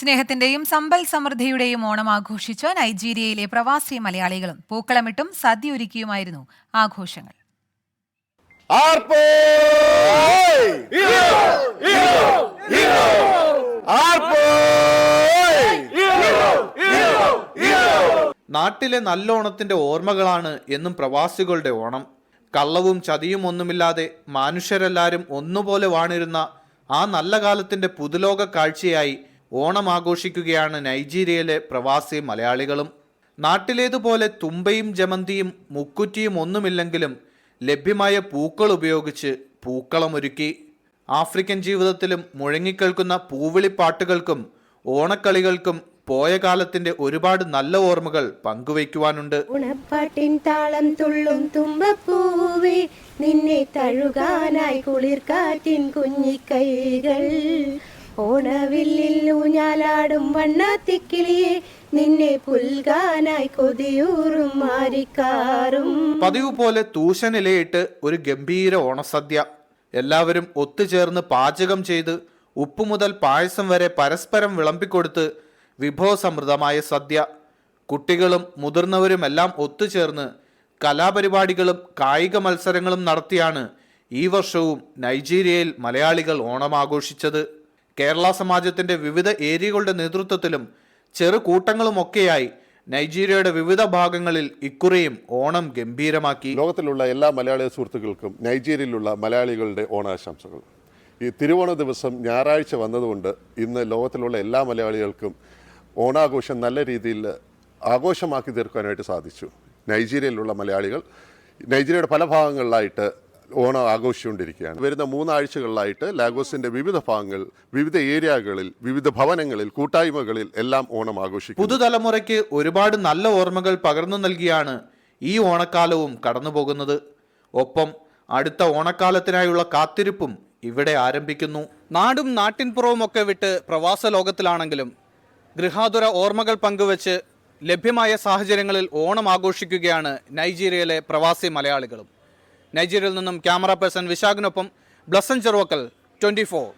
സ്നേഹത്തിന്റെയും സമ്പൽ സമൃദ്ധിയുടെയും ഓണം ആഘോഷിച്ച് നൈജീരിയയിലെ പ്രവാസി മലയാളികളും പൂക്കളമിട്ടും സദ്യ ഒരുക്കിയുമായിരുന്നു ആഘോഷങ്ങൾ. നാട്ടിലെ നല്ല ഓണത്തിന്റെ ഓർമ്മകളാണ് എന്നും പ്രവാസികളുടെ ഓണം. കള്ളവും ചതിയും ഒന്നുമില്ലാതെ മനുഷ്യരെല്ലാവരും ഒന്നുപോലെ വാണിരുന്ന ആ നല്ല കാലത്തിന്റെ പുതുലോക കാഴ്ചയായി ഓണം ആഘോഷിക്കുകയാണ് നൈജീരിയയിലെ പ്രവാസി മലയാളികളും. നാട്ടിലേതുപോലെ തുമ്പയും ജമന്തിയും മുക്കുറ്റിയും ഒന്നുമില്ലെങ്കിലും ലഭ്യമായ പൂക്കൾ ഉപയോഗിച്ച് പൂക്കളമൊരുക്കി. ആഫ്രിക്കൻ ജീവിതത്തിലും മുഴങ്ങിക്കേൾക്കുന്ന പൂവിളിപ്പാട്ടുകൾക്കും ഓണക്കളികൾക്കും പോയ കാലത്തിന്റെ ഒരുപാട് നല്ല ഓർമ്മകൾ പങ്കുവയ്ക്കുവാനുണ്ട്. ഉണപ്പാട്ടിൻ താളം തുള്ളും തുമ്പപ്പൂവേ, നിന്നെ തഴുകാനായി കുളിർക്കാറ്റിൻ കുഞ്ഞിക്കൈകൾ, ഓണവില്ലിൽ ഊഞ്ഞാലാടും വണ്ണാത്തിക്കിളിയെ, നിന്നെ പുൽകാനായി കൊതിയൂറും മാരിക്കാറും. പതിവ് പോലെ തൂശനിലയിട്ട് ഒരു ഗംഭീര ഓണസദ്യ. എല്ലാവരും ഒത്തുചേർന്ന് പാചകം ചെയ്ത് ഉപ്പു മുതൽ പായസം വരെ പരസ്പരം വിളമ്പിക്കൊടുത്ത് വിഭവസമൃദ്ധമായ സദ്യ. കുട്ടികളും മുതിർന്നവരുമെല്ലാം ഒത്തുചേർന്ന് കലാപരിപാടികളും കായിക മത്സരങ്ങളും നടത്തിയാണ് ഈ വർഷവും നൈജീരിയയിൽ മലയാളികൾ ഓണം ആഘോഷിച്ചത്. കേരള സമാജത്തിന്റെ വിവിധ ഏരിയകളുടെ നേതൃത്വത്തിലും ചെറുകൂട്ടങ്ങളുമൊക്കെയായി നൈജീരിയയുടെ വിവിധ ഭാഗങ്ങളിൽ ഇക്കുറിയും ഓണം ഗംഭീരമാക്കി. ലോകത്തിലുള്ള എല്ലാ മലയാളി സുഹൃത്തുക്കൾക്കും നൈജീരിയയിലുള്ള മലയാളികളുടെ ഓണാശംസകൾ. ഈ തിരുവോണ ദിവസം ഞായറാഴ്ച വന്നതുകൊണ്ട് ഇന്ന് ലോകത്തിലുള്ള എല്ലാ മലയാളികൾക്കും ഓണാഘോഷം നല്ല രീതിയിൽ ആഘോഷമാക്കി തീർക്കാനായിട്ട് സാധിച്ചു. നൈജീരിയയിലുള്ള മലയാളികൾ നൈജീരിയയുടെ പല ഭാഗങ്ങളിലായിട്ട് ഓണം ആഘോഷിച്ചുകൊണ്ടിരിക്കുകയാണ്. വരുന്ന 3 ആഴ്ചകളിലായിട്ട് ലാഗോസിന്റെ വിവിധ ഭാഗങ്ങൾ, വിവിധ ഏരിയകളിൽ, വിവിധ ഭവനങ്ങളിൽ, കൂട്ടായ്മകളിൽ എല്ലാം ഓണം ആഘോഷിക്കും. പുതുതലമുറയ്ക്ക് ഒരുപാട് നല്ല ഓർമ്മകൾ പകർന്നു നൽകിയാണ് ഈ ഓണക്കാലവും കടന്നുപോകുന്നത്. ഒപ്പം അടുത്ത ഓണക്കാലത്തിനായുള്ള കാത്തിരിപ്പും ഇവിടെ ആരംഭിക്കുന്നു. നാടും നാട്ടിൻപുറവും ഒക്കെ വിട്ട് പ്രവാസ ലോകത്തിലാണെങ്കിലും ഗൃഹാതുര ഓർമ്മകൾ പങ്കുവച്ച് ലഭ്യമായ സാഹചര്യങ്ങളിൽ ഓണം ആഘോഷിക്കുകയാണ് നൈജീരിയയിലെ പ്രവാസി മലയാളികളും. നൈജീരിയയിൽ നിന്നും ക്യാമറ പേഴ്സൺ വിശാഖിനൊപ്പം ബ്ലസൻ ചെറുവക്കൽ, 24.